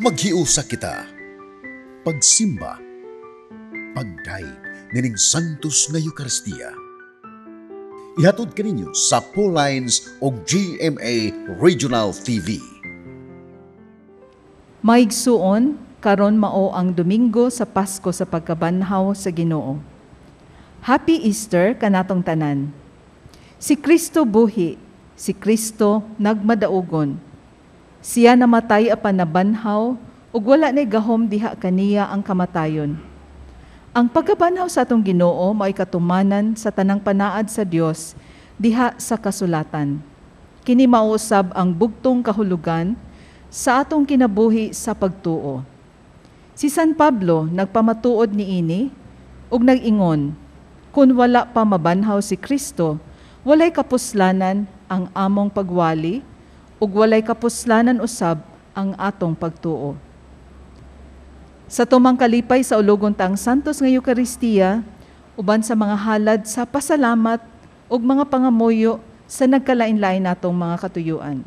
Maghiusa kita, pagsimba, pagdaig nining Santos nga Eucharistia. Ihatod kaninyo sa Paul Lines o GMA Regional TV. Maigsuon, karon mao ang Domingo sa Pasko sa pagkabanhaw sa Ginoo. Happy Easter kanatong tanan. Si Kristo buhi, si Kristo nagmadaugon. Siya namatay apan nabanhaw, ug wala nay gahom diha kaniya ang kamatayon. Ang pagkabanhaw sa atong Ginoo mao'y katumanan sa tanang panaad sa Dios diha sa kasulatan. Kini mausab ang bugtong kahulugan sa atong kinabuhi sa pagtuo. Si San Pablo nagpamatuod niini ug nag-ingon, kun wala pa mabanhaw si Kristo, walay kapuslanan ang among pagwali ug walay kapuslanan usab ang atong pagtuo. Sa tumang kalipay sa ulogon tang Santos nga Eucharistia, uban sa mga halad sa pasalamat ug mga pangamuyo sa nagkalain-lain natong mga katuyuan.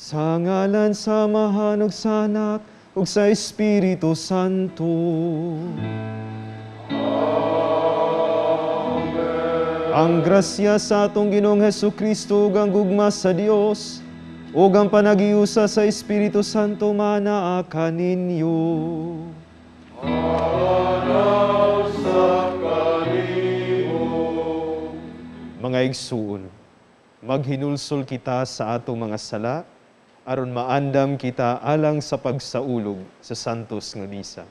Sa ngalan sa Amahan ug sa Anak ug sa Espiritu Santo. Amen. Ang grasya sa atong Ginoong Hesukristo ug ang gugma sa Dios ug ang panagiusa sa Espiritu Santo manaa kaninyo. Manaw sa kanimo. Mga igsuon, maghinulsol kita sa atong mga sala aron maandam kita alang sa pagsaulog sa Santos nga Misa.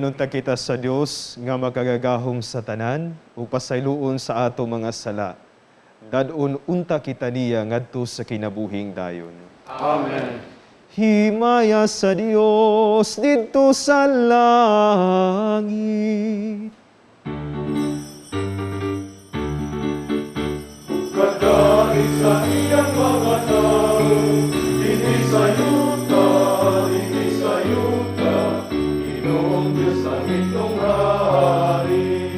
Dayanon ta kita sa Dios nga makagagahom sa tanan ug pasayloon sa ato mga sala. Dadon unta kita niya ngadto sa kinabuhing dayon. Amen. Himaya sa Dios didto sa langit. Kadari sa iyang mga tao, hindi sa yuta, Ginoong Diyos ang itong hari.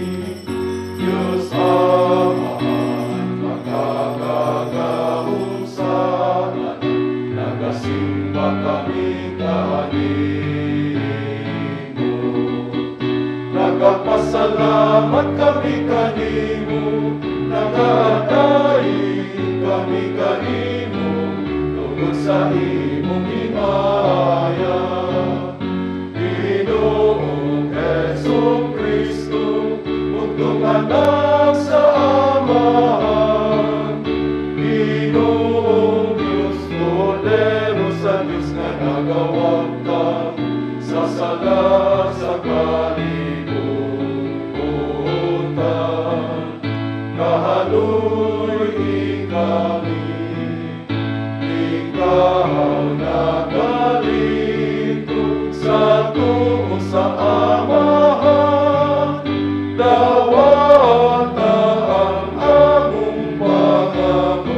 Diyos Amahan, makakagahong sa anak, nagasimba kami kanimo. Nagapasalamat kami kanimo, nagadaig kami kanimo, tungod sa imong himaya. Ginoong Jesu-Kristo, ugtong anak sa Amahan. Ginoong Diyos, Kordero sa Diyos nga nagawag ka, sa sala sa kalibutan. Kahaluy kami, ikaw nagalito sa tuo sa Amahan. Dawata ang among pangamuyo.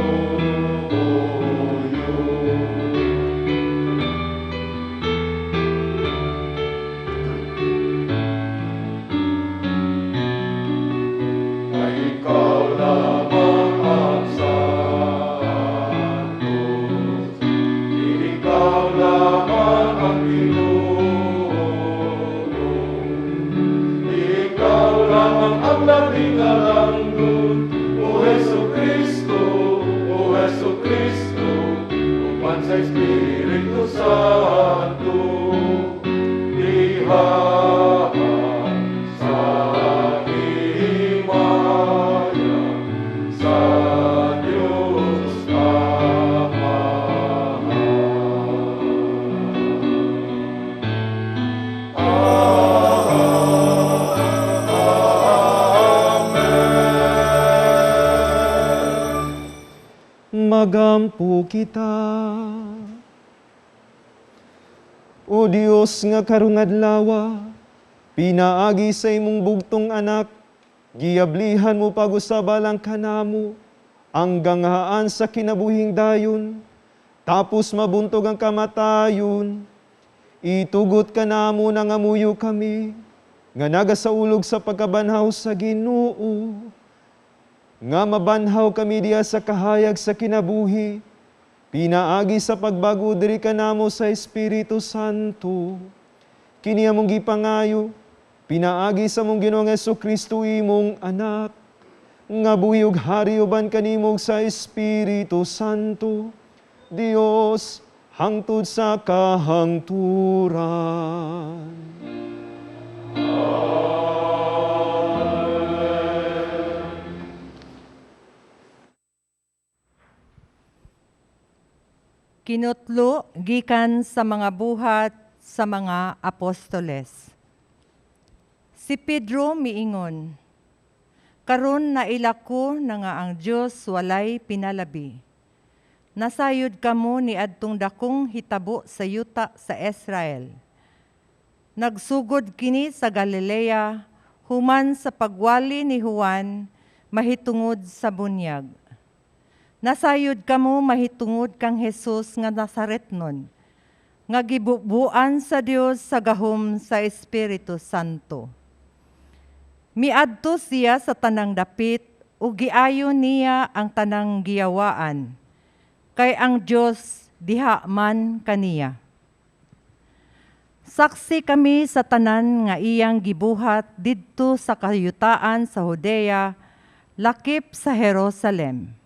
Ikaw lamang ang santos, ikaw lamang ang Ginoo, ikaw lamang ang nalingalanggon, O Jesu-Kristo, upan sa Espiritu Santo, dihaan sa himaya sa Diyos Amahan. Magampo kita. O Dios nga karong adlaw, pinaagi sa imong bugtong anak, giablihan mo pagusabalang kanamo, ang ganghaan sa kinabuhing dayon, tapos mabuntog ang kamatayon. Itugot ka namo nangamuyo kami, nga nagasaulog sa pagkabanhaw sa Ginoo, nga mabanhaw kami diya sa kahayag sa kinabuhi, pinaagi sa pagbago diri kanamo sa Espiritu Santo. Kini among gipangayo, pinaagi sa mong Ginoong Jesu-Kristo imong anak, nga buyog hari uban kanimog sa Espiritu Santo, Dios hangtod sa kahangturan. Kinutlo gikan sa mga buhat sa mga apostoles. Si Pedro miingon, karon nailako na nga ang Dios walay pinalabi. Nasayod kamo ni adtong dakong hitabo sa yuta sa Israel. Nagsugod kini sa Galilea, human sa pagwali ni Juan, mahitungod sa bunyag. Nasayod kamo mahitungod kang Jesus nga Nazaretnon, nga gibubuan sa Dios sa gahom sa Espiritu Santo. Miadto siya sa tanang dapit ug giayon niya ang tanang giyawaan, kay ang Dios diha man kaniya. Saksi kami sa tanan nga iyang gibuhat didto sa kayutaan sa Judea, lakip sa Jerusalem.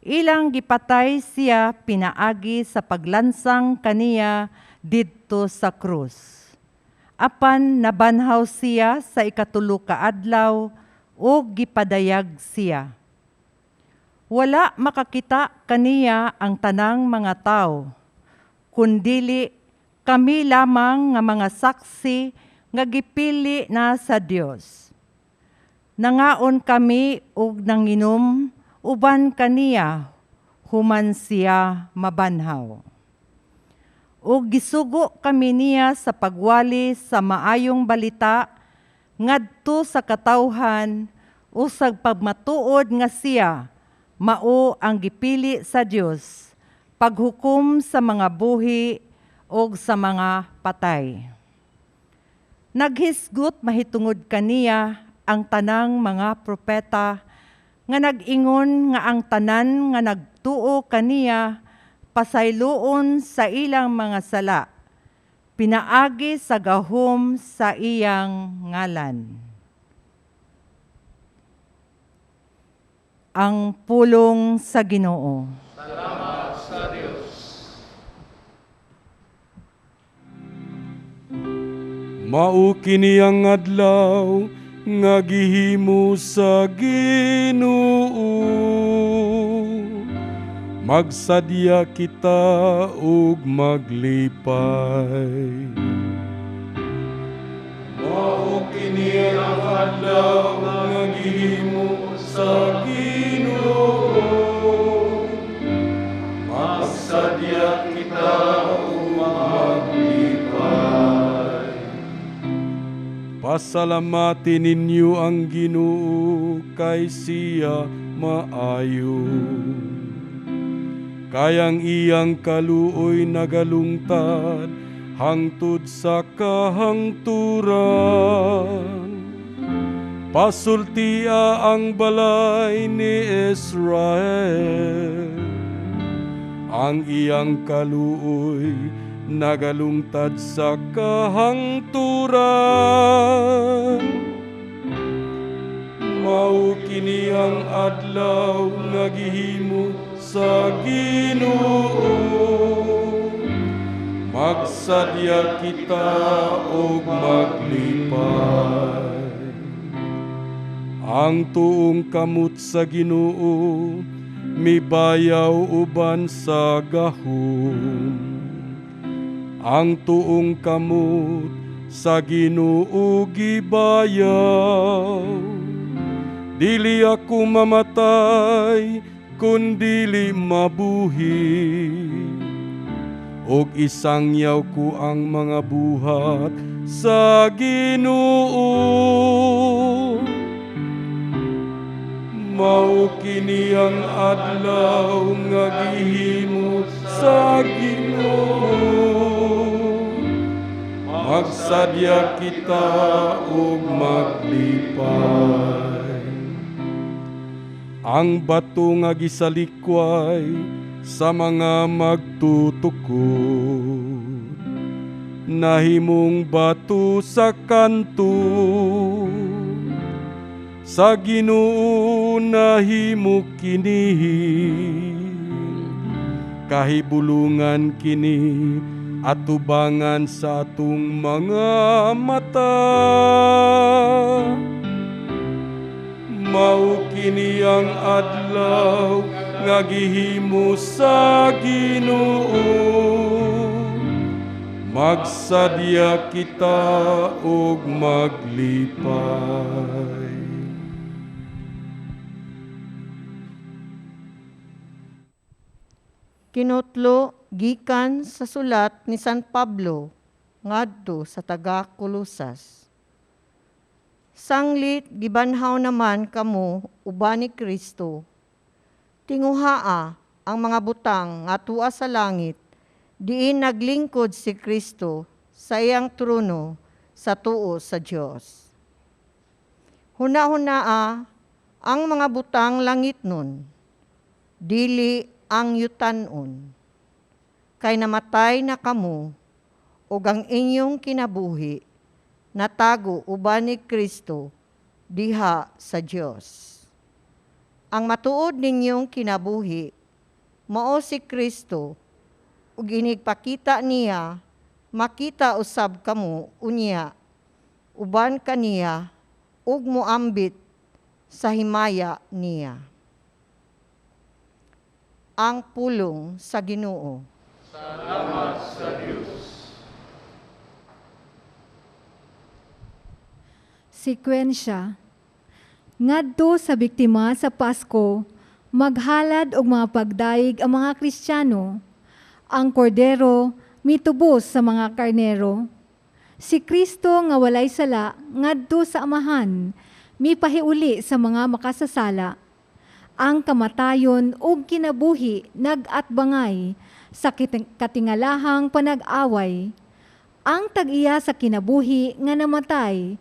Ilang gipatay siya pinaagi sa paglansang kaniya didto sa krus. Apan nabanhaw siya sa ikatulo ka adlaw ug gipadayag siya. Wala makakita kaniya ang tanang mga tao, kundili kami lamang nga mga saksi nga gipili na sa Dios. Nangaon kami og nanginom uban kaniya human siya mabanhaw. Ug gisugo kami niya sa pagwali sa maayong balita ngadto sa katawhan usag pagmatuod nga siya mao ang gipili sa Dios paghukom sa mga buhi o sa mga patay. Naghisgot mahitungod kaniya ang tanang mga propeta nga nag-ingon nga ang tanan nga nagtuo kaniya pasayloon sa ilang mga sala, pinaagi sa gahom sa iyang ngalan. Ang pulong sa Ginoo. Salamat sa Diyos. Mao kini ang adlaw nga gihimo sa Ginoo. Magsadya kita ug maglipay. Mao kini ang adlaw nga gihimo sa Ginoo. Magsadya kita ug maglipay. Pasalamatin ninyo ang Ginoo kay siya maayo. Kayang iyang kaluoy nagalungtad hangtod sa kahangturan. Pasultia ang balay ni Israel. Ang iyang kaluoy nagalungtad sa kahangturan. Mao kini ang adlaw nga gihimo sa Ginoo. Magsadya kita og maglipay. Ang tuong kamot sa Ginoo mibayaw uban sa gahom. Ang tuong kamot sa Ginoo gibayaw. Dili ako mamatay, kundili mabuhi. Og isangyaw ko ang mga buhat sa Ginoo. Mao kini ang adlaw nga gihimo sa Ginoo. Magsadya kita ug maglipay. Ang bato nga gisalikway sa mga magtutukod, nahimong bato sa kanto. Sa Ginoo nahimo kini, kahibulungan kini atubangan sa atong mga mata. Mao kini ang adlaw nga gihimo sa Ginoo. Magsadya kita ug maglipay. Kinutlo gikan sa sulat ni San Pablo ngadto sa taga Kolosas. Sanglit gibanhaw naman kamo uban ni Kristo. Tinguhaa ang mga butang nga tua sa langit, diin naglingkod si Kristo sa iyang trono sa tuo sa Dios. Huna-hunaa ang mga butang langit nun, dili ang yutanon. Kay namatay na kamo, ug ang inyong kinabuhi, natago uban ni Kristo diha sa Dios. Ang matuod ninyong kinabuhi, mao si Kristo, ug inigpakita niya, makita usab kamo unya, uban kaniya, ug moambit sa himaya niya. Ang pulong sa Ginoo. Salamat sa Diyos. Sekwensya. Ngadto sa biktima sa Pasko, maghalad og mga pagdaig ang mga Kristiyano. Ang kordero mitubos sa mga karnero. Si Kristo nga walay sala ngadto sa amahan, mipahiuli sa mga makasasala. Ang kamatayon ug kinabuhi nag-atbangay sa katingalahang panag-away. Ang tag-iya sa kinabuhi nga namatay,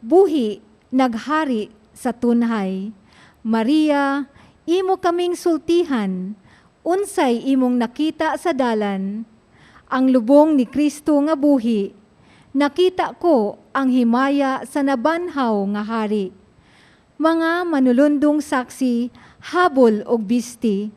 buhi naghari sa tunhay. Maria, imo kaming sultihan, unsay imong nakita sa dalan. Ang lubong ni Kristo nga buhi, nakita ko ang himaya sa nabanhaw nga hari. Mga manulundong saksi, habol og bisti.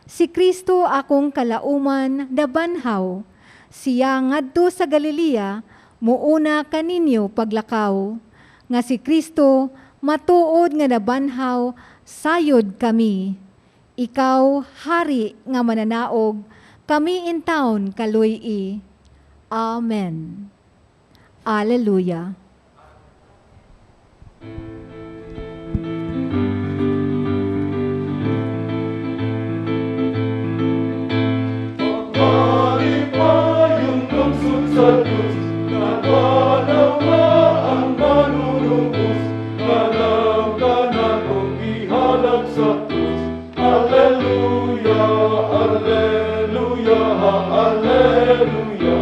Si Kristo akong kalauman nabanhaw, siya ngadto sa Galilea, muuna kaninyo paglakaw. Nga si Kristo matuod nga nabanhaw, sayod kami. Ikaw, hari nga mananaog, kami in town kaluy-i. Amen. Alleluia. Malipayong lungsod sa Diyos, nagwalaw na ang manunubos, alam ka na kung ihalag sa Diyos. Alleluia, Alleluia, Alleluia,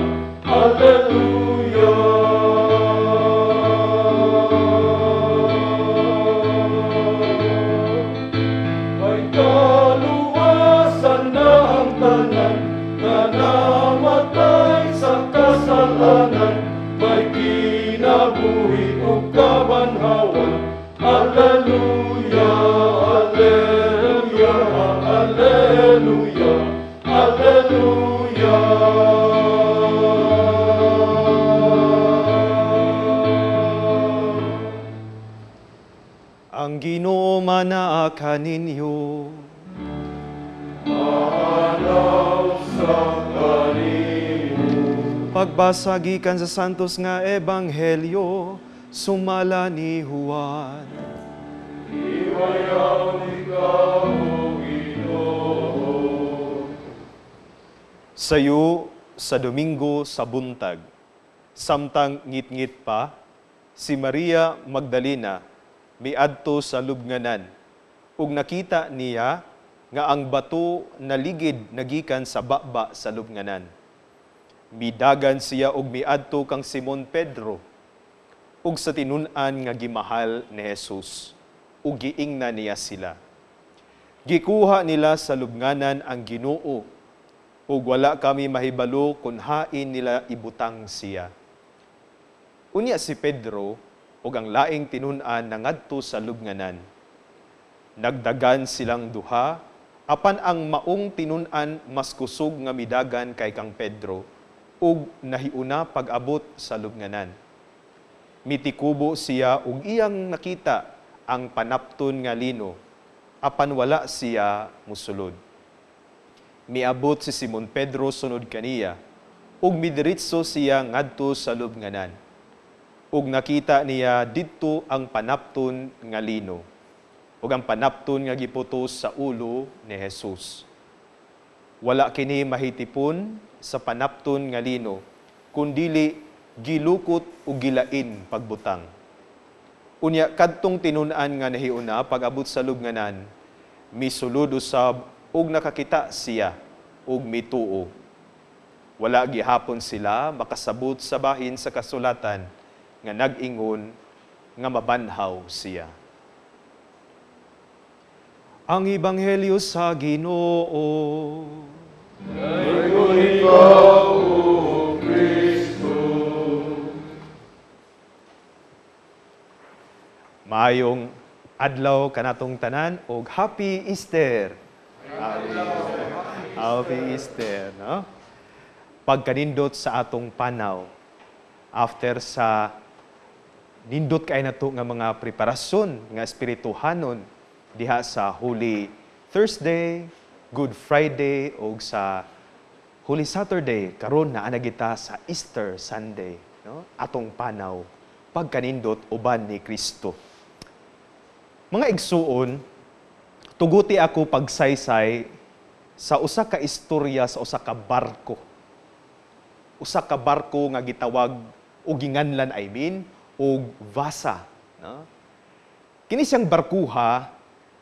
Alleluia. May kaluwasan na ang tanan, na namatay sa kasalanan, may kinabuhi o kabanhawan. Alleluia, Alleluia, Alleluia, Alleluia. Ang Ginoo manaa kaninyo. Mahalaw sa kanimo. Pagbasa gikan sa santos nga ebanghelyo, sumala ni Juan. Iwayaw ikaw, O Ginoo. Sayo sa Domingo sa buntag, samtang ngit-ngit pa, si Maria Magdalena miadto sa lubnganan, ug nakita niya nga ang bato naligid nagikan sa baba sa lubnganan. Midagan siya og miadto kang Simon Pedro, ug sa tinun-an nga gimahal ni Jesus, ug giingna niya sila. Gikuha nila sa lubnganan ang Ginoo, ug wala kami mahibalo kung hain nila ibutang siya. Unya si Pedro, ug ang laing tinun-an nangadto sa lubnganan. Nagdagan silang duha, apan ang maong tinun-an mas kusog nga midagan kay kang Pedro, ug nahiuna pag-abot sa lubnganan. Mitikubo siya ug iyang nakita ang panapton nga lino, apan wala siya musulod. Miabot si Simon Pedro sunod kaniya, ug midiritso siya ngadto sa lubnganan. Ug nakita niya didto ang panapton nga lino, ug ang panapton nga giputos sa ulo ni Jesus. Wala kini mahitipon sa panapton nga lino, kundili gilukot ug gilain pagbutang. Unya kadtong tinun-an nga nahiuna pag-abot sa lubnganan, misulod usab ug nakakita siya ug mituo. Wala gihapon sila makasabot sa bahin sa kasulatan nga nag-ingon nga mabanhaw siya. Ang Ebanghelyo sa Ginoo. Ngayon ikaw, O Kristo. Maayong adlaw kanatong tanan og Happy Easter. Happy Easter, no? Pagkanindot sa atong panaw, after sa nindot kay nato nga mga preparasyon nga espirituhanon diha sa Holy Thursday, Good Friday ug sa Holy Saturday, karon naa na kita sa Easter Sunday, no? Atong panaw pagkanindot uban ni Kristo. Mga igsuon, tuguti ako pagsaysay sa usa ka istorya sa usa ka barko. Usa ka barko nga gitawag o ginganlan og Vasa. No? Kini siyang barkuha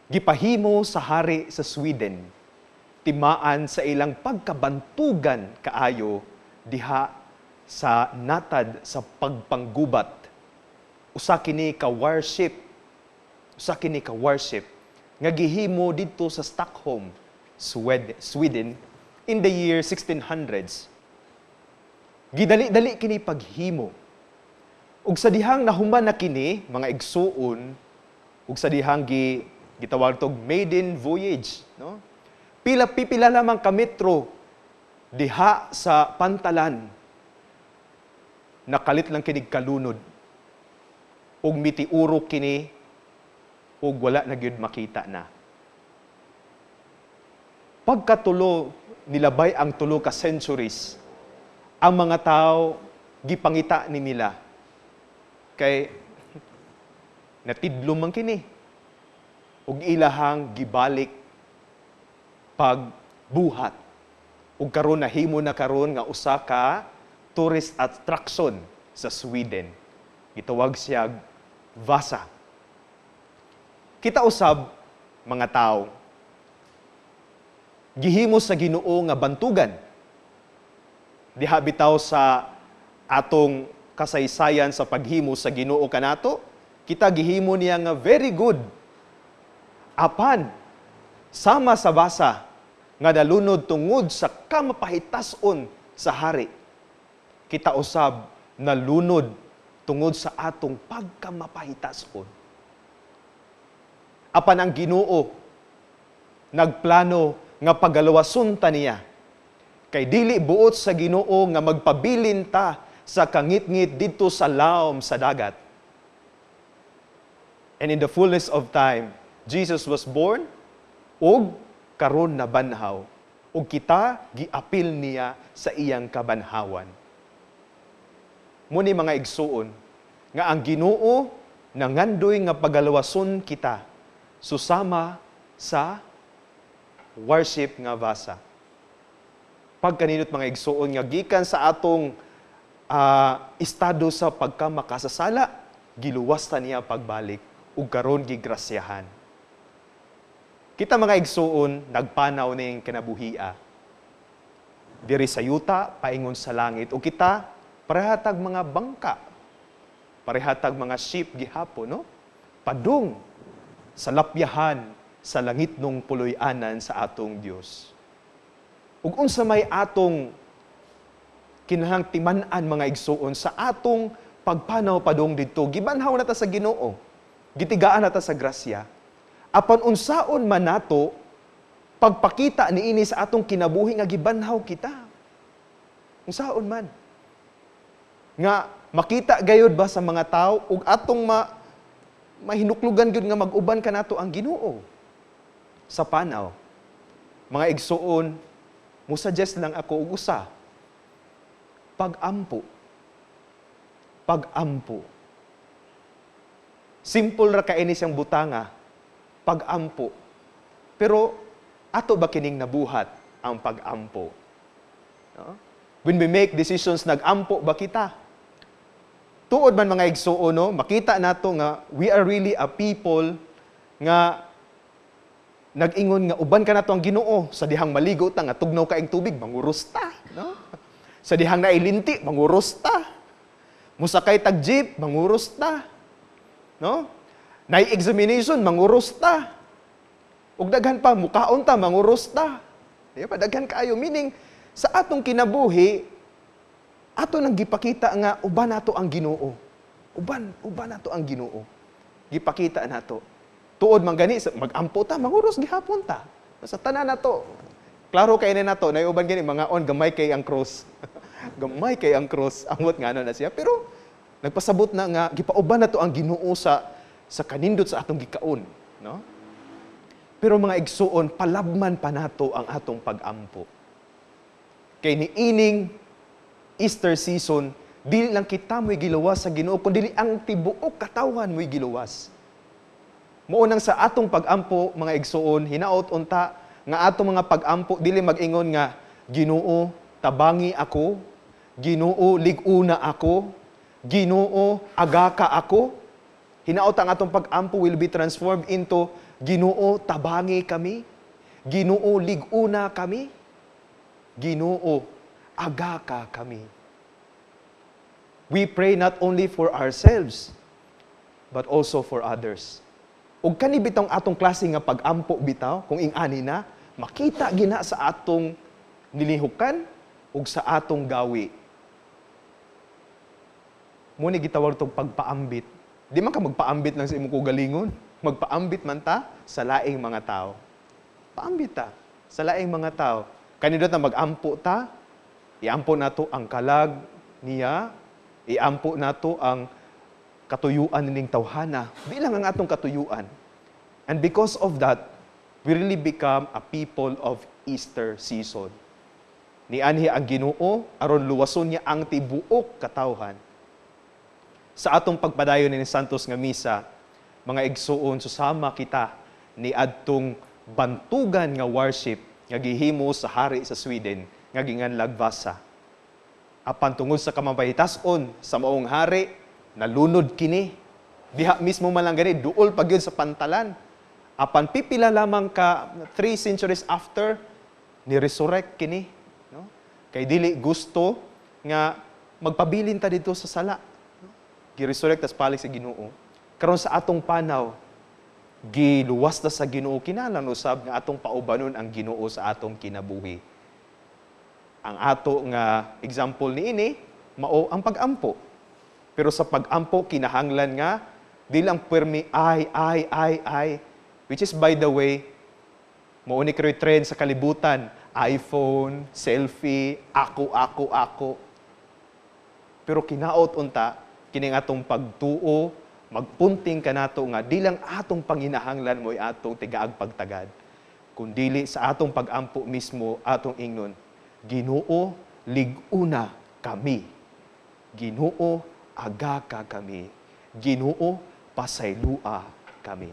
gipahimo sa hari sa Sweden. Timaan sa ilang pagkabantugan kaayo diha sa natad sa pagpanggubat. Usa kini ka warship nga gihimo didto sa Stockholm, Sweden in the year 1600s. Gidali-dali kini paghimo. Ug sa dihang nahuman na kini mga igsuon, ug sa dihang gitawag tog maiden voyage, no? Pila lamang ka metro diha sa pantalan. Nakalit lang kini kalunod. Ug mitiuro kini ug wala na gyud makita na. Pagkatulo nilabay ang tulo ka centuries, ang mga tao gipangita ni nila kay natidlo man kini ug ilahang gibalik pagbuhat ug karon nahimo na karon nga usa ka tourist attraction sa Sweden. Gitawag siya Vasa. Kita usab mga tao gihimo sa Ginoo nga bantugan diha bitaw sa atong kasaysayan sa paghimo sa Ginoo kanato, kita gihimo niya nga very good. Apan sama sa Vasa nga nalunod tungod sa kamapahitason sa hari. Kita usab nalunod tungod sa atong pagkamapahitason. Apan ang Ginoo nagplano nga pagalawason ta niya. Kay dili buot sa Ginoo nga magpabilin ta sa kangit-ngit dito sa lawom sa dagat. And in the fullness of time, Jesus was born ug karon na banhaw. Ug kita giapil niya sa iyang kabanhawan. Muni mga igsuon nga ang Ginoo nangandoy nga pagalawason kita susama sa worship nga Vasa. Pagkaninot mga igsuon nga gikan sa atong estado sa pagkamakasasala, giluwas ta niya pagbalik ug karon gigrasyahan. Kita mga igsuon nagpanaw ning kinabuhia. Diri sa yuta paingon sa langit ug kita parehatag mga bangka. Parehatag mga ship gihapon, no? Padung sa lapyahan sa langit nung puloy-anan sa atong Dios. Ug unsa may atong kinahang timan-an mga igsuon sa atong pagpanaw padung didto, gibanhaw na ta sa Ginoo. Gitigaan na ta sa grasya. Apan unsaon man nato pagpakita niini sa atong kinabuhi nga gibanhaw kita. Unsaon man. Nga makita gayud ba sa mga tao ug atong mahinuklugan gyud nga mag-uban kanato ang Ginoo sa panaw. Mga igsuon, musuggest lang ako og usa. Pag-ampo. Pag-ampo. Simple ra kaini siyang butanga. Pag-ampo. Pero ato ba kining nabuhat ang pag-ampo? No? When we make decisions, nag-ampo ba kita? Tuod man mga igsuon, no, makita nato nga we are really a people nga nag-ingon nga uban ka nato ang Ginoo sa dihang maligo ta nga tugnaw kaing tubig manguros ta, no? Sa dihang nailinti manguros ta. Musakay tag jeep manguros ta. No? Nay examination manguros ta. Ug daghan pa mukaon ta manguros ta. Di ba daghan kaayo meaning sa atong kinabuhi ato nang gipakita nga uban nato ang Ginoo. Uban nato ang Ginoo. Gipakita nato. Tuod man gani mag-ampo ta, manguros gihapon ta. Sa tanan nato. Klaro kay na nato na uban gani mga on gamay kay ang cross. Gamay kay ang cross. Amot nga na siya pero nagpasabot na nga gipauban nato ang Ginoo sa kanindot sa atong gikaon, no? Pero mga igsuon palabman pa nato ang atong pag-ampo. Kay niining Easter season, Dili lang kita mo'y giluwas sa Ginoo, kundi ang tibuok katawan mo'y giluwas. Muunang sa atong pag-ampo, mga igsuon, hinaot unta, nga atong mga pag-ampo, dili mag-ingon nga, Ginoo, tabangi ako, Ginoo, liguna ako, Ginoo, agaka ako. Hinaot ang atong pag-ampo will be transformed into, Ginoo, tabangi kami, Ginoo, liguna kami, Ginoo, agaka kami. We pray not only for ourselves, but also for others. Ug kani bitong atong klase nga pag-ampo bitaw, kung ingani na, makita gina sa atong nilihukan ug sa atong gawi. Muni gitawag tong pagpaambit. Di man ka magpaambit lang sa imong kugalingon, magpaambit man ta sa laing mga tao. Paambit ta sa laing mga tao. Kanindot na mag-ampo ta, iampo nato ang kalag niya, iampo nato ang katuyuan ning tawhana. Di lang ang atong katuyuan. And because of that, we really become a people of Easter season. Nianhi ang Ginoo aron luwason niya ang tibuok katawhan. Sa atong pagpadayon ni Santos nga misa, mga igsuon, susama kita ni adtong bantugan nga worship nga gihimo sa hari sa Sweden nga ginganlag Vasa. Apan tungod sa kamapahitason sa maong hari, nalunod kini. Diha mismo man lang gani, duol pa gyud sa pantalan. Apan pipila lamang ka 3 centuries after, ni-resurrect kini. No? Kay dili gusto nga magpabilin ta dito sa sala. No? Gi-resurrect tas palik sa Ginoo. Karon sa atong panaw, giluwas ta sa Ginoo, kinahanglan usab nga atong paubanon ang Ginoo sa atong kinabuhi. Ang ato nga example niini mao ang pag-ampo. Pero sa pag-ampo, kinahanglan nga, di lang puwermi, ay, which is, by the way, mauni karo'y trend sa kalibutan, iPhone, selfie, ako. Pero kinaot unta, kining atong pagtuo, magpunting ka nato nga, di lang atong panginahanglan mo'y atong tigaag pagtagad, kundili sa atong pag-ampo mismo, atong ingnon, Ginoo, liguna kami. Ginoo, agaka kami. Ginoo, pasaylua kami.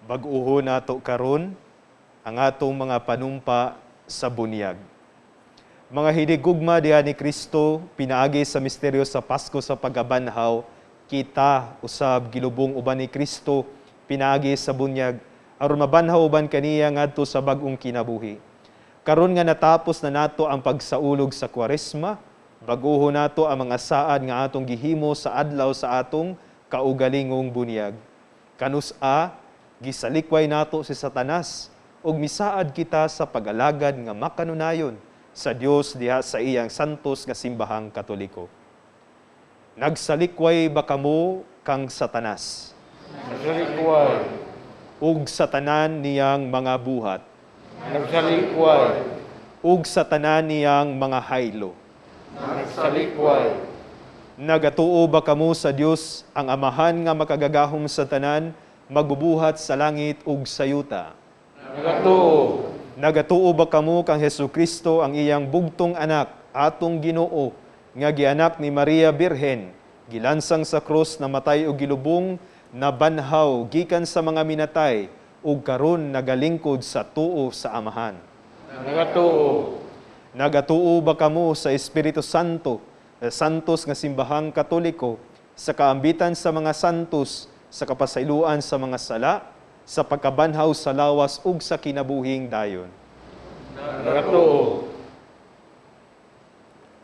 Bag-uho nato karon ang atong mga panumpa sa bunyag. Mga hinigugma diha ni Kristo, pinaagi sa misteryo sa Pasko sa pagkabanhaw, kita usab gilubong uban ni Kristo, pinaagi sa bunyag, aron mabanhaw uban kaniya ngadto sa bag-ong kinabuhi. Karon nga natapos na nato ang pagsaulog sa Kwaresma, baguho nato ang mga saad nga atong gihimo sa adlaw sa atong kaugalingong bunyag. Kanus-a, gisalikway nato si Satanas, ug misaad kita sa pag-alagad nga makanunayon sa Dios diha sa iyang santos nga simbahang Katoliko. Nagsalikway ba kamo kang Satanas? Nagsalikway. Ug sa tanan niyang mga buhat. Nagsalikway. Ug sa tanan niyang mga haylo. Nagsalikway. Nagatuo ba kamo sa Dios ang amahan nga makagagahom sa tanan, magbubuhat sa langit ug sa yuta? Nagatuo. Nagatuo ba kamo kang Hesukristo ang iyang bugtong anak, atong Ginoo, nga gianak ni Maria Birhen, gilansang sa krus, namatay o gilubong, nabanhaw gikan sa mga minatay, ug karon nagalingkod sa tuo sa amahan? Nagatuo. Nagatuo ba kamo sa Espiritu Santo, santos nga simbahang Katoliko, sa kaambitan sa mga santos, sa kapasayloan sa mga sala, sa pagkabanhaw sa lawas ug sa kinabuhing dayon? Nagatuo.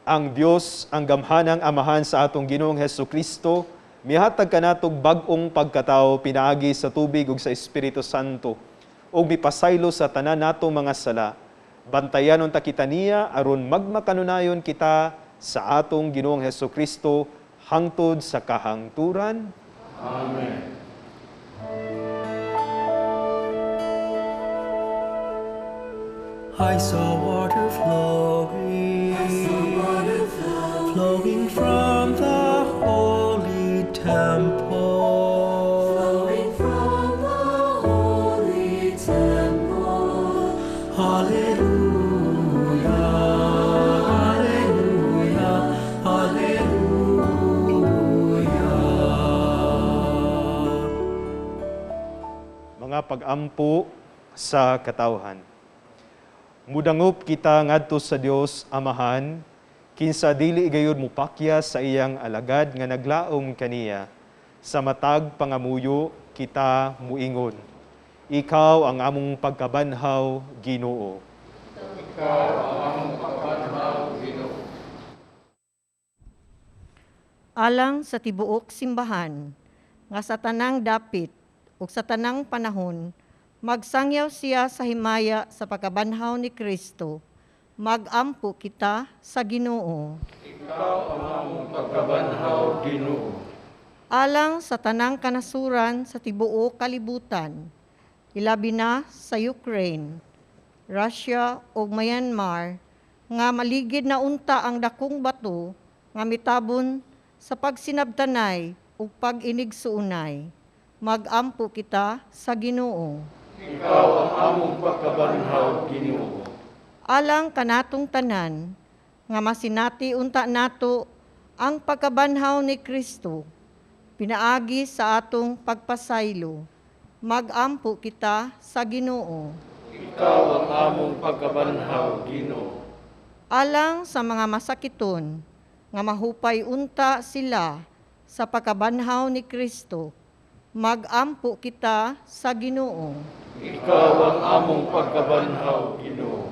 Ang Dios, ang gamhanang amahan sa atong Ginoong Hesukristo, mihatag kanatog bag-ong pagkatao pinaagi sa tubig ug sa Espiritu Santo, ug mipasaylo sa tanan natong mga sala. Bantayanon ta kita niya aron magmakanunayon kita sa atong Ginoong Hesukristo hangtod sa kahangturan. Amen. I saw water flowing from mga pag-ampo sa katawhan. Mudangop kita ngadto sa Dios Amahan, kinsa dili gayud mupakya sa iyang alagad nga naglaom kaniya. Sa matag pangamuyo kita muingon. Ikaw ang among pagkabanhaw, Ginoo. Ikaw ang among pagkabanhaw, Ginoo. Alang sa tibuok simbahan, nga sa tanang dapit ug sa tanang panahon, magsangyaw siya sa himaya sa pagkabanhaw ni Kristo. Magampo kita sa Ginoo. Ikaw ang among pagkabanhaw, Ginoo. Alang sa tanang kanasuran sa tibuok kalibutan, ilabi na sa Ukraine, Russia ug Myanmar, nga maligid na unta ang dakong bato nga mitabon sa pagsinabtanay ug pag-inigsuunay. Magampo kita sa Ginoo. Ikaw ang among pagkabanhaw, Ginoo. Alang kanatong tanan, nga masinati unta nato ang pagkabanhaw ni Kristo, pinaagi sa atong pagpasaylo. Magampo kita sa Ginoo. Ikaw ang among pagkabanhaw, Ginoo. Alang sa mga masakiton, nga mahupay unta sila sa pagkabanhaw ni Kristo, magampo kita sa Ginoo. Ikaw ang among pagkabanhaw, Ginoo.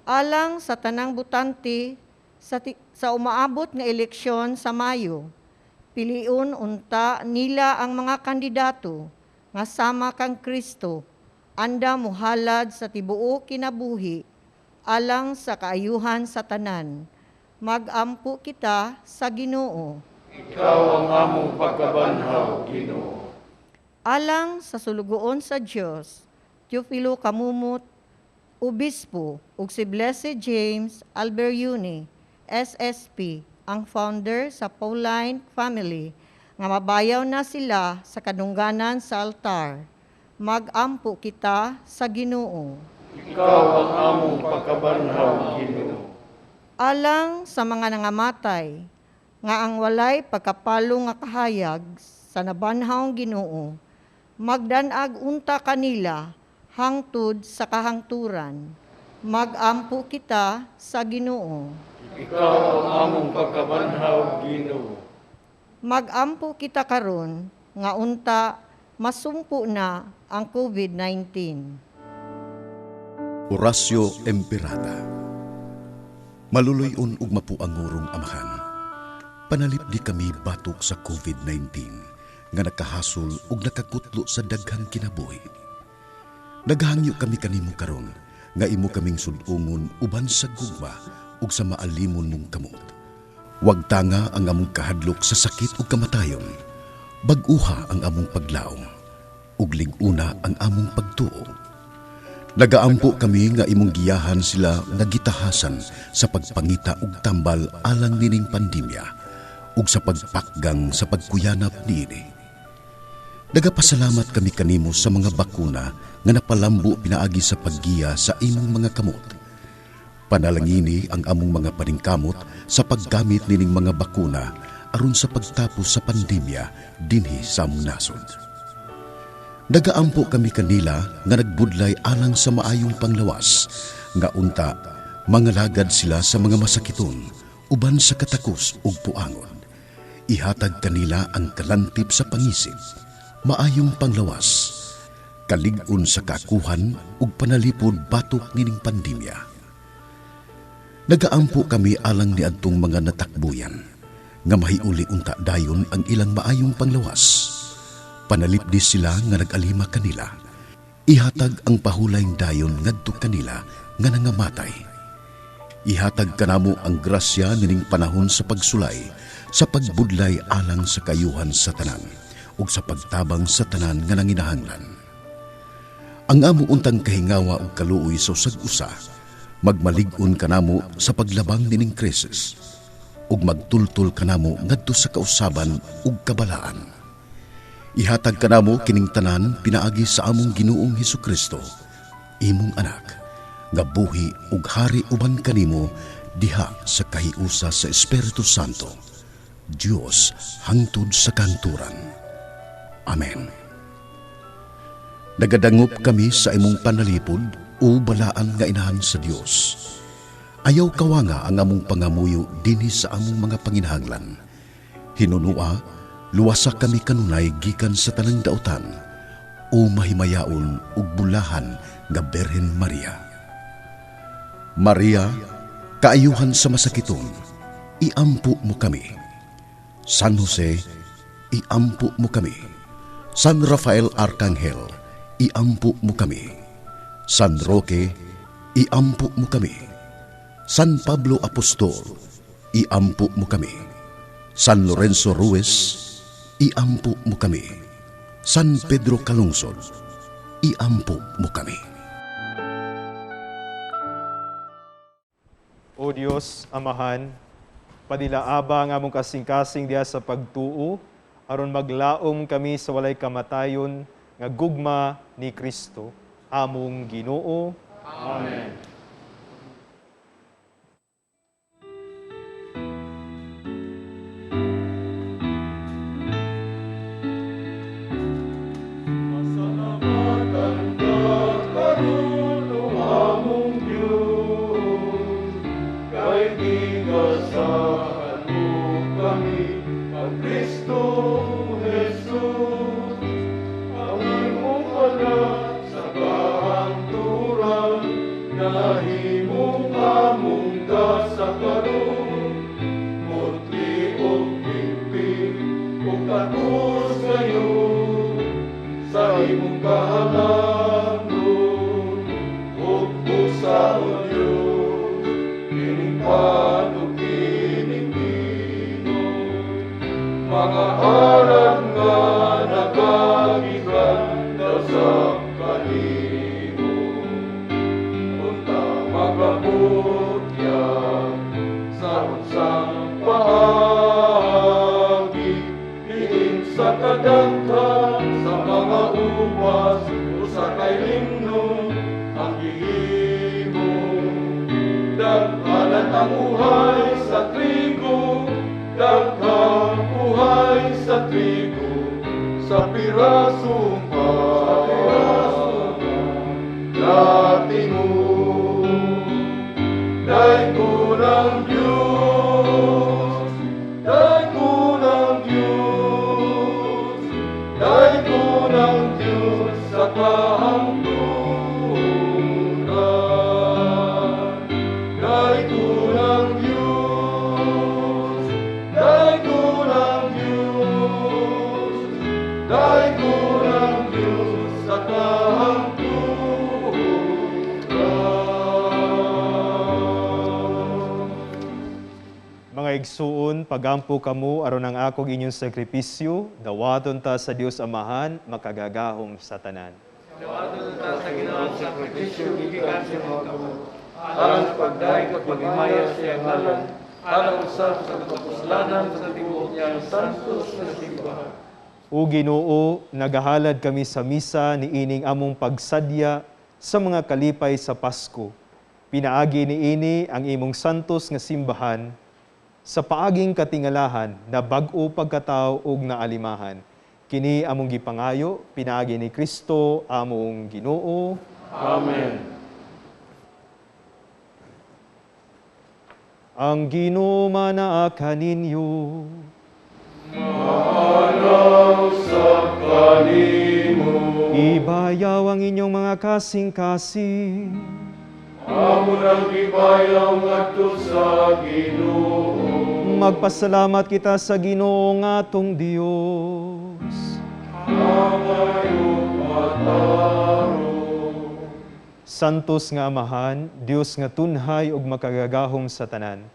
Alang sa tanang butante sa umaabot nga eleksyon sa Mayo, piliun unta nila ang mga kandidato nga sama kang Kristo, anda muhalad sa tibuok kinabuhi, alang sa kaayuhan sa tanan. Magampo kita sa Ginoo. Ikaw ang among pagkabanhaw, Ginoo. Alang sa sulugoon sa Dios, Teofilo Kamumot, Obispo, ug si Blessed James Alberuni, SSP, ang founder sa Pauline family, nga mabayaw na sila sa kadungganan sa altar. Magampo kita sa Ginoo. Ikaw ang among pagkabanhaw, Ginoo. Alang sa mga nangamatay, nga ang walay pagkapalo nga kahayag sa nabanhawng Ginoo, magdanag unta kanila hangtod sa kahangturan. Magampo kita sa Ginoo. Ikaw ang among pagkabanhaw, Ginoo. Magampo kita karon nga unta masumpo na ang COVID-19. Orasyo Emperata. Maluloyon ug mapuangurong Amahan. Panalip di kami batok sa COVID-19 nga nakahasol ug nakakutlo sa daghang kinabuhi. Naghangyo kami kanimo karon nga imo kaming sulungon uban sa gugma ug sa maalimon mong kamot. Wag tanga ang among kahadlok sa sakit ug kamatayon. Bag-uha ang among paglaom ug lig-una ang among pagtuo. Nagaampo kami nga imong giyahan sila nga gitahasan sa pagpangita ug tambal alang nining pandemya ug sa pagpakgang sa pagkuyanap niini. Nagapasalamat kami kanimo sa mga bakuna nga napalambo pinaagi sa paggiya sa imong mga kamot. Panalangini ang among mga paningkamot sa paggamit nining mga bakuna aron sa pagtapos sa pandemya dinhi sa among nasod. Nagaampo kami kanila nga nagbudlay alang sa maayong panglawas, nga unta mangalagad sila sa mga masakiton uban sa katakos ug puangon. Ihatag kanila ang kalantip sa pangisip, maayong panglawas, kalig-on sa kakuhan ug panalipod batok nining pandemya. Nagaampo kami alang ni adtong mga natakbuyan, nga mahiuli unta dayon ang ilang maayong panglawas. Panalipdi sila nga nag-alima kanila. Ihatag ang pahulayng dayon ngadto kanila nga nangamatay. Ihatag kanamo ang grasya nining panahon sa pagsulay, sa pagbudlay alang sa kayuhan sa tanan, ug sa pagtabang sa tanan nga nanginahanglan. Ang amo untang kahingawa ug kaluoy sa usag-usa, magmalig-on kanamo sa paglabang nining krisis, ug magtultol kanamo ngadto sa kausaban ug kabalaan. Ihatag kanamo kining tanan pinaagi sa among Ginoong Hesukristo, imong anak, nga buhi ug hari uban kanimo diha sa kahiusa sa Espiritu Santo, Dios hangtod sa kanturan. Amen. Nagadangup kami sa imong panalipod o balaan nga inahan sa Dios. Ayaw kawa nga ang among pangamuyo dinhi sa among mga panginahanglan. Hinunua, luwasa kami kanunay gikan sa tanang dautan o mahimayaon ug bulahan nga Berhen Maria. Maria, kaayuhan sa masakiton, iampo mo kami. San Jose, iampo mo kami. San Rafael Arcangel, iampo mo kami. San Roque, iampo mo kami. San Pablo Apostol, iampo mo kami. San Lorenzo Ruiz, iampo mo kami. San Pedro Calungsod, iampo mo kami. O Dios, Amahan, padilaaba nga mong kasing-kasing diha sa pagtuo, aron maglaom kami sa walay kamatayon nga gugma ni Kristo. Among Ginoo. Amen. Pasalamatan ka karon o among Diyos, kay gigasahan mo kami ang Kristo Jesus, ang imong anak sa kahangturan, nahimong among dasakaron, mutli o pipig o katus ngayon, sa imong kahalangon, o pusaon Diyos, kiningpan o kiningpinon, mga harap nga nagagiganda sa kanimo, unta magabot yan sa unsang paagi, diin sa kadaghan sa mga uwas o sa kay limnon ang gihimo, daghanan ang uhay sa trigo, daghang uhay sa trigo, sa pirasong dati mo, dahil kunang Diyos, dahil kunang Diyos, dahil kunang Diyos sa kahangturan, dahil kunang Diyos, dahil kunang Diyos, dahil kunang Diyos sa kahangturan. Mga igsuon, pagampo kamo aron ang akong inyong sakripisyo, dawaton ta sa Dios Amahan, makagagahom sa tanan. Dawaton ta sa Ginoong sakripisyo, gigikan sa mga kamo, alang sa pagdaig at pagmaya sa iyang ngalan, alang usab sa kapuslanan sa tibuok niyang santos na simbahan. O Ginoo, nagahalad kami sa misa ni ining among pagsadya sa mga kalipay sa Pasko. Pinaagi ni ini ang imong santos nga simbahan sa paaging katingalahan na bag-o pagkatao ug naalimahan. Kini among gipangayo, pinaagi ni Kristo among Ginoo. Amen. Ang Ginoo manaa kaninyo. Maanaw sa kanimo, Ibayaw ang inyong mga kasing-kasing. amo nang ibayaw ngadto sa Ginoo. Magpasalamat kita sa Ginoo nga atong Dios. Angayong mataro, Santos nga Amahan, Dios nga tunhay ug makagagahom sa tanan.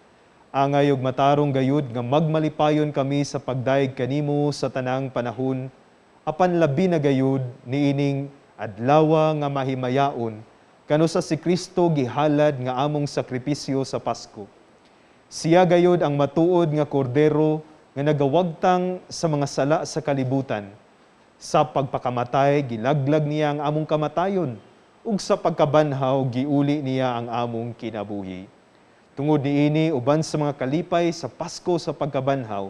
Angay ug matarong gayud nga magmalipayon kami sa pagdaig kanimo sa tanang panahon, apan labi na gayud niining adlaw nga mahimayaon kano sa si Kristo gihalad nga among sakripisyo sa Pasko. Siya gayud ang matuod nga kordero nga nagawagtang sa mga sala sa kalibutan. Sa pagpakamatay, gilaglag niya ang among kamatayon, ug sa pagkabanhaw, giuli niya ang among kinabuhi. Tungod niini, uban sa mga kalipay sa Pasko sa pagkabanhaw,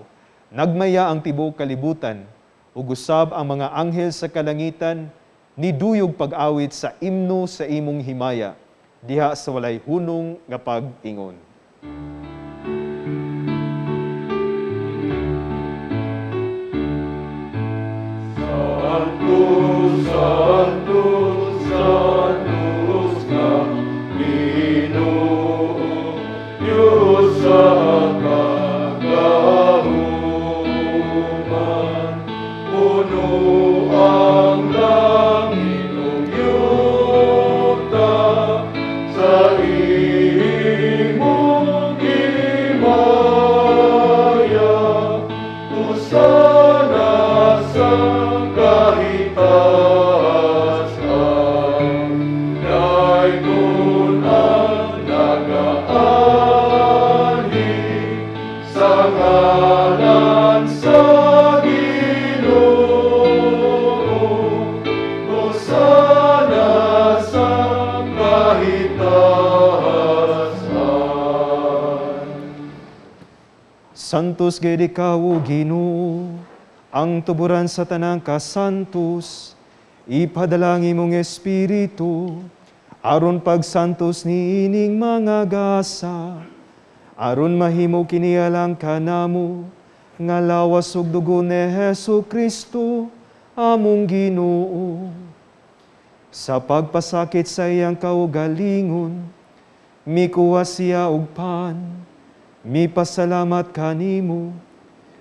nagmaya ang tibuok kalibutan, ug usab ang mga anghel sa kalangitan, Niduyog pag-awit sa imno sa imong himaya, diha sa walay hunong nga pag-ingon. Santos, Santos, Santos ka, Ginoo, Diyos sa kagahuman. Puno ang langit ug yuta sa imong himaya. Hosana sa kahitasan, dayon ang nagaanhi sa ngalan sa Ginoo. Hosana sa kahitasan. Santos gayud ikaw, O Ginoo, ang tuburan sa tanang kasantos, ipadalangin mong Espiritu, aron pagsantos ni ining mga gasa, aron mahimo kinialang kanamo, nga lawas ug dugo ni Hesu Kristo, among Ginoo. Sa pagpasakit sa iyang kaugalingon, mikuha siya og pan, mipasalamat kanimo,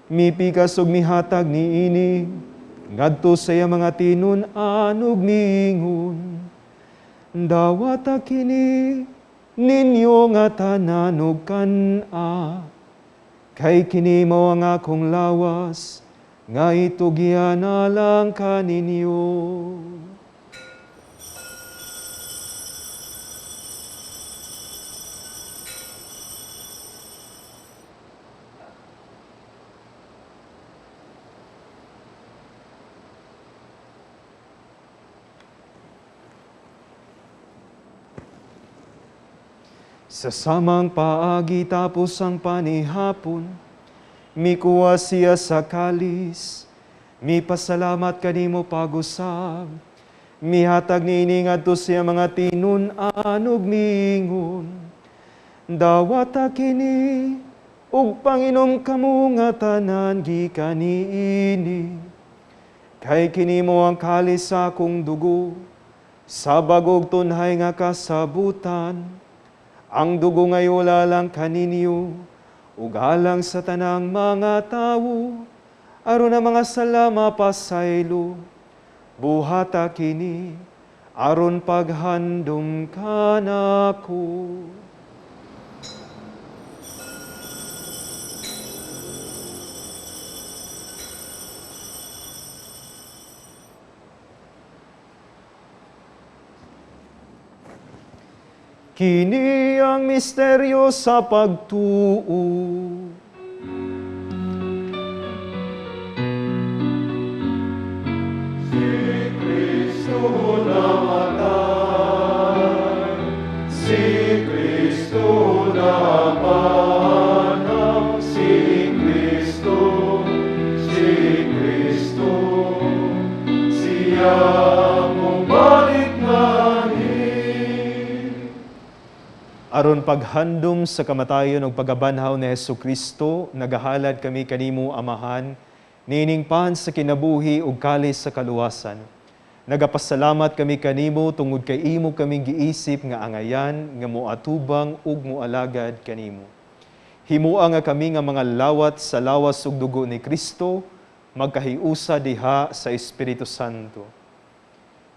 mipikas ug mihatag niini ngadto sa iyang mga tinun-an ug miingon. Dawata kini ninyo nga tanan ug kan-a, kay kini mao ang akong lawas nga itugyan na lang kaninyo. Sa samang paagi tapos ang panihapon, mikuha siya sa kalis, mipasalamat kanimo pag-usab, mihatag niini ngadto siya mga tinun-an ug miingon. Dawata kini ug panginom kamo nga tanan gikan niini, kay kini mo ang kalis sa akong dugo, sa bagog tunhay nga kasabutan. Ang dugo ngay wala lang kaninyo, ug alang sa tanang mga tawo, aron na mga salama pasaylo, buhata kini, aron paghandom kanako. Kini ang misteryo sa pagtuo. Si Kristo namatay, si Kristo napanaw, si Kristo, siya mong balik Aron paghandom sa kamatayon ug pagabanhaw ni Hesu Kristo, nagahalad kami kanimo Amahan, nining pan sa kinabuhi ug kalis sa kaluwasan. Nagapasalamat kami kanimo tungod kay imo kaming giisip nga angayan nga moatubang ug moalagad kanimo. Himua nga kami nga mga lawat sa lawas ug dugo ni Kristo, magkahiusa diha sa Espiritu Santo.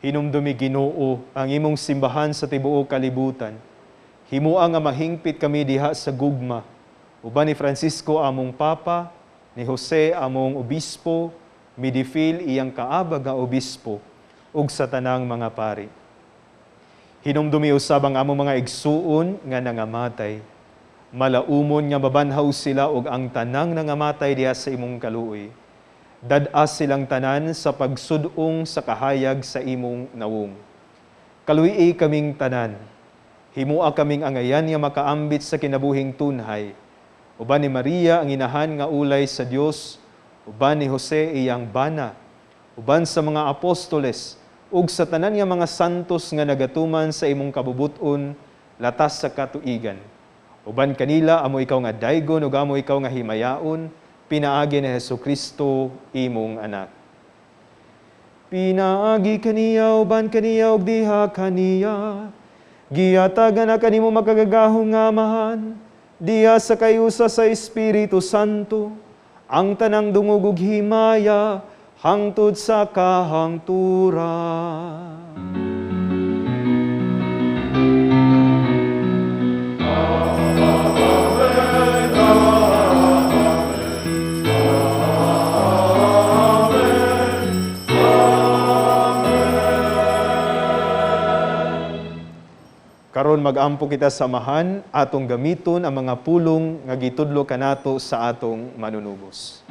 Hinumdumi Ginoo ang imong simbahan sa tibuok kalibutan. Himua nga mahingpit kami diha sa gugma, uban ni Francisco among Papa, ni Jose among Obispo, midifil iyang kaabag nga Obispo, ug sa tanang mga pari. Hinumdumi usab ang among mga igsuon nga nangamatay. Malaumon nga mabanhaw sila ug ang tanang nangamatay diha sa imong kaluoy. Dadas silang tanan sa pagsudong sa kahayag sa imong nawong. Kaluyi kaming tanan. Himua kaming angayan nga makaambit sa kinabuhing tunhay. Uban ni Maria ang inahan nga ulay sa Dios, uban ni Jose iyang bana, uban sa mga apostoles, ug sa tanan nga mga santos nga nagatuman sa imong kabubuton latas sa katuigan. Uban kanila amo ikaw nga daygon ug amo ikaw nga himayaon, pinaagi ni Hesukristo imong anak. Pinaagi kaniya uban kaniya ug diha kaniya. Giyatagan na kanimo makagagahong nga amahan, diha sa kayusa sa Espiritu Santo, ang tanang dungog ug himaya hangtod sa kahangturan. Karon mag-ampo kita samahan atong gamiton ang mga pulong nga gitudlo kanato sa atong manunubos.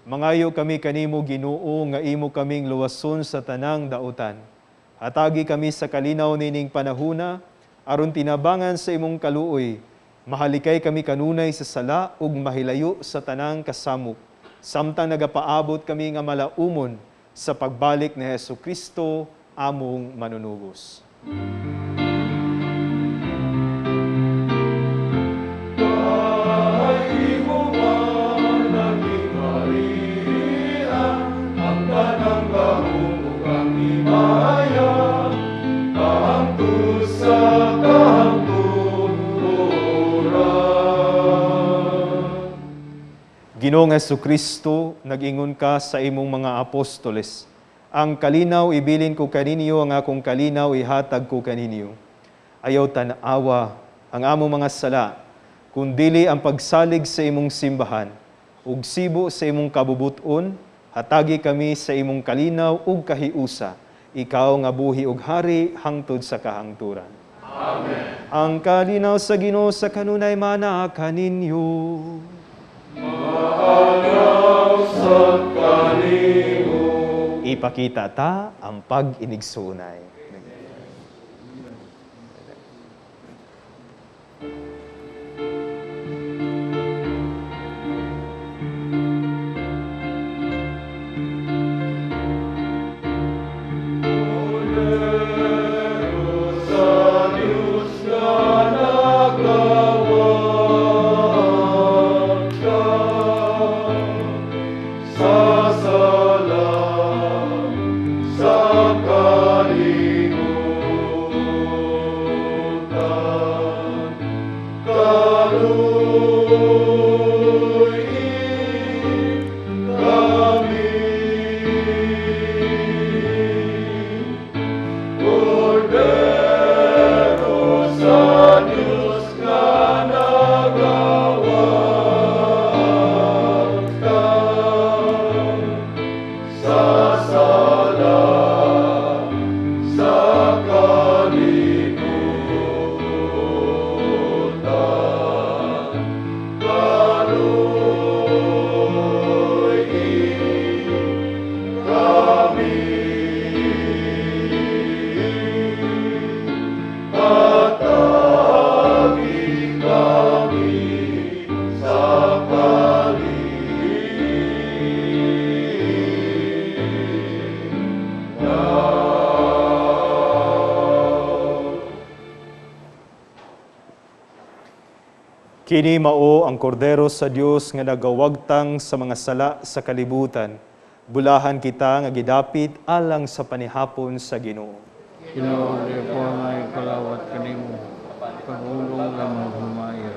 Mangayo kami kanimo Ginoo nga imo kaming luwason sa tanang dautan. Hatagi kami sa kalinaw nining panahuna aron tinabangan sa imong kaluoy. Mahalikay kami kanunay sa sala ug mahilayo sa tanang kasamok. Samtang nagapaabot kami nga malaumon sa pagbalik ni Hesukristo among manunubos. Ginoong Hesukristo, nag-ingon ka sa imong mga apostoles, ang kalinaw ibilin ko kaninyo, ang akong kalinaw ihatag ko kaninyo. Ayaw tanawa ang among mga sala, kundili ang pagsalig sa imong simbahan, ug sibo sa imong kabubuton, hatagi kami sa imong kalinaw ug kahiusa, ikaw nga buhi ug hari hangtod sa kahangturan. Amen. Ang kalinaw sa Ginoo sa kanunay mana kaninyo. Ipakita ta ang pag-inigsunay. Sa Kini mao ang kordero sa Dios nga nagawagtang sa mga sala sa kalibutan. Bulahan kita nga gidapit alang sa panihapon sa Ginoo. Ginoo, di po may kalawat kanimo. Pangulong nga maghumayo.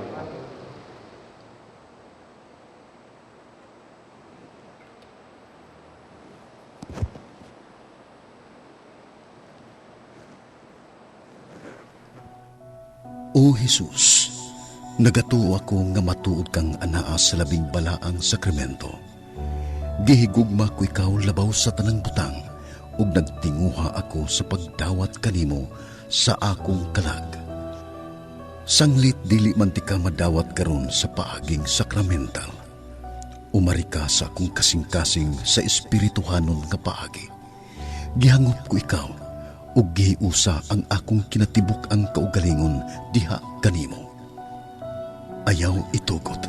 O Jesus, nagatuo ako nga matuod kang anaa sa labing balaang sakramento. Gihigugma ko ikaw labaw sa tanang butang, ug nagtinguha ako sa pagdawat kanimo sa akong kalag. Sanglit dili man ti ka madawat karon sa paaging sakramental. Umari ka sa akong kasing-kasing sa espirituhanon nga paagi. Gihangop ko ikaw, ug gihiusa ang akong kinatibuk ang kaugalingon diha kanimo. Ayaw itugot,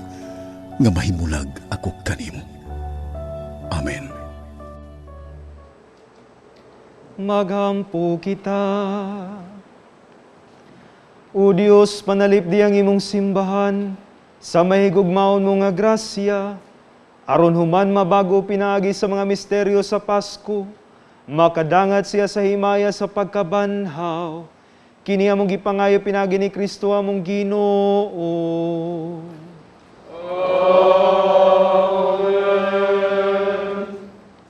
nga mahimulag ako kanimo. Amen. Maghampo kita. O Dios, panalip di ang imong simbahan, sa mahigugmaon mo nga grasya, aron human mabago pinaagi sa mga misteryo sa Pasko, makadangat siya sa himaya sa pagkabanhaw, kini among gipangayo pinagi ni Kristo among Ginoo.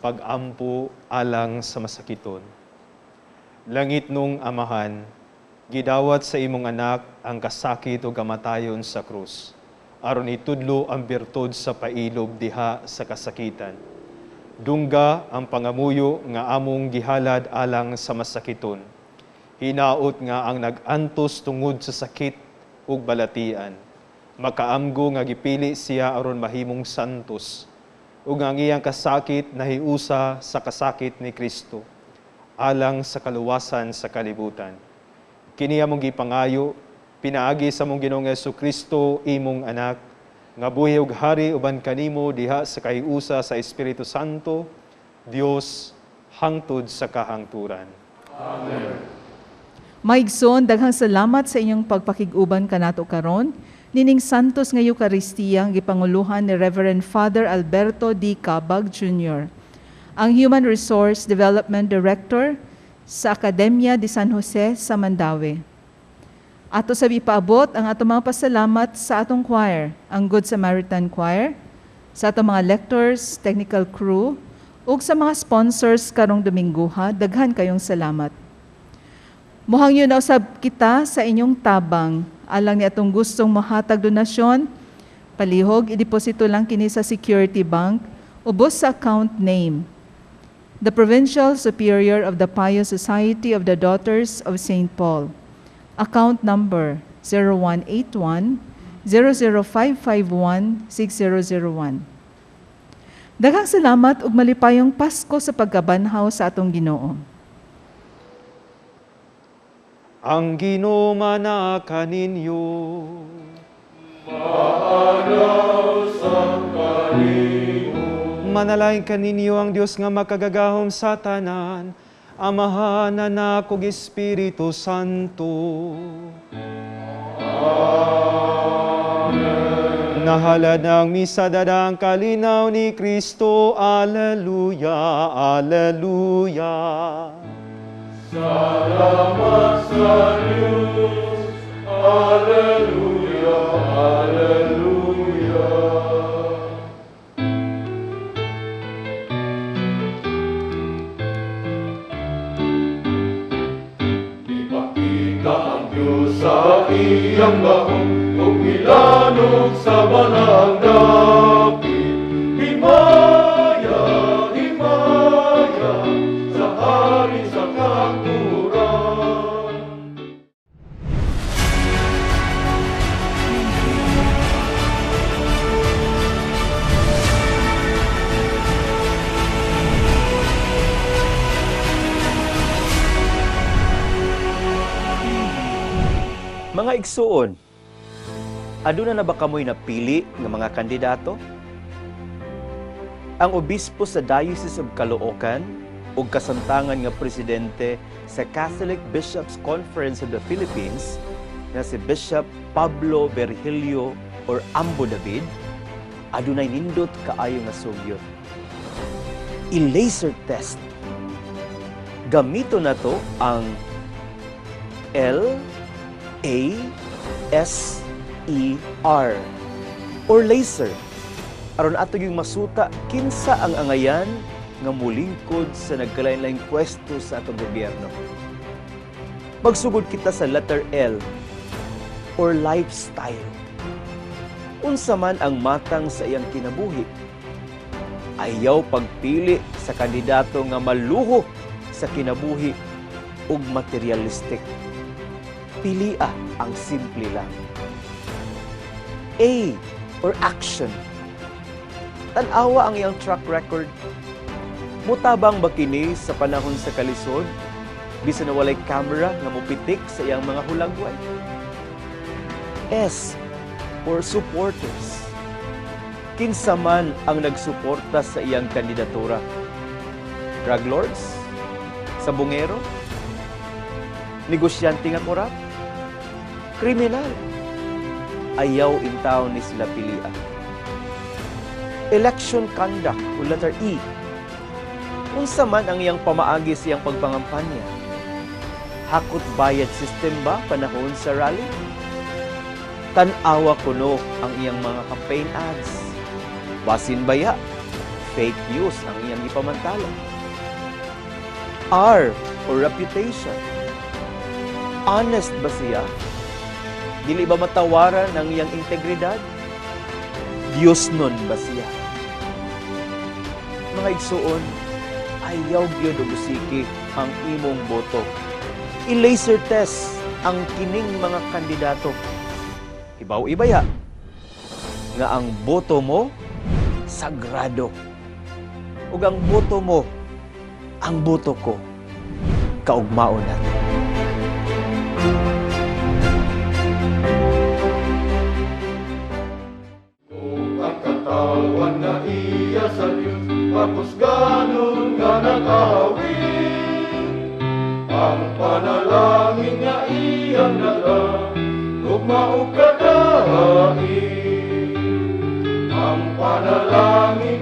Pag-ampo alang sa masakiton. Langit nung Amahan, gidawat sa imong anak ang kasakit o kamatayon sa krus, aron itudlo ang birtud sa pailob diha sa kasakitan. Dungga ang pangamuyo nga among gihalad alang sa masakiton. Hinaot nga ang nag-antos tungod sa sakit ug balatian. Makaamgo nga gipili siya aron mahimong santos. Ug ang iyang kasakit nahiusa sa kasakit ni Kristo alang sa kaluwasan sa kalibutan. Kini among gipangayo pinaagi sa among Ginoong Jesucristo imong anak nga buhi ug hari uban kanimo diha sa kahiusa sa Espiritu Santo, Dios hangtod sa kahangturan. Amen. Maigsoon, daghang salamat sa inyong pagpakig-uban kanato karon. Nining Santos nga Eucharistia ang gipanguluhan ni Reverend Father Alberto D. Cabag Jr., ang Human Resource Development Director sa Academia de San Jose sa Mandaue. Ato sa ipaabot ang ato mga pasalamat sa atong choir, ang Good Samaritan Choir, sa atong mga lectors, technical crew, ug sa mga sponsors karong Domingguha, daghan kayong salamat. Muhang yun usab kita sa inyong tabang, alang ni atong gustong mahatag donasyon, palihog, ideposito lang kini sa Security Bank, ubos sa account name. The Provincial Superior of the Pious Society of the Daughters of St. Paul. Account number 0181-00551-6001. Daghang salamat ug malipayong Pasko sa pagkabanhaw sa atong Ginoo. Ang Ginoo manaka ninyo. Manalangin kaninyo ang Dios nga makagagahom sa tanan, Amahan, Anak ug Espiritu Santo. Amen. Nahalad ng misa dadang kalinaw ni Kristo. Alleluia, alleluia. Salamat sa Diyos. Alleluia, alleluia. Ipakita ang Diyos sa iyang gahom, ug milanog sa balang dapit. Himaya, himaya, sa hari sa kanturan. Mga igsuon, aduna na ba kamoy napili ng mga kandidato? Ang obispo sa Diocese of Caloocan ug kasamtangan nga presidente sa Catholic Bishops' Conference of the Philippines na si Bishop Pablo Virgilio or Ambo David, adunay nindot kaayo nga sugyot. I-laser test. Gamito na to ang LASER or laser. Aron ato yung masuta kinsa ang angayan nga mulingkod sa nagkalain-laing pwesto sa atong gobyerno. Magsugod kita sa letter L or lifestyle. Unsa man ang matang sa iyang kinabuhi. Ayaw pagpili sa kandidato nga maluho sa kinabuhi ug materialistic. Pilia ang simple lang. A or action. Tan-awa ang iyang track record. Mutabang ba kini sa panahon sa kalisod? Bisan na walay camera nga mopitik sa iyang mga hulagway. S or supporters. Kinsa man ang nagsuporta sa iyang kandidatura? Drug lords? Sabungero? Negosyante nga korap? Kriminal? Ayaw intaw ni sila pilian. Election conduct o letter E. Unsa man ang iyang pamaagi sa iyang pagpangampanya? Hakot bayad system ba panahon sa rally? Tan-awa kuno ang iyang mga campaign ads. Basin baya, fake news ang iyang ipamantala. R or reputation. Honest ba siya? Dili ba matawaran ang iyang integridad? Diyos nun ba siya? Mga igsuon, ayaw gyud og usiki ang imong boto. I-laser test ang kining mga kandidato. Ibaw-ibaya nga ang boto mo sagrado. Ug ang boto mo, ang boto ko, kaugmaon nato. Ang katawan na iya sa Diyos, tapos ganon nga nakahawin. Ang panalangin nga iyang nala, gugma o kadahain. Ang panalangin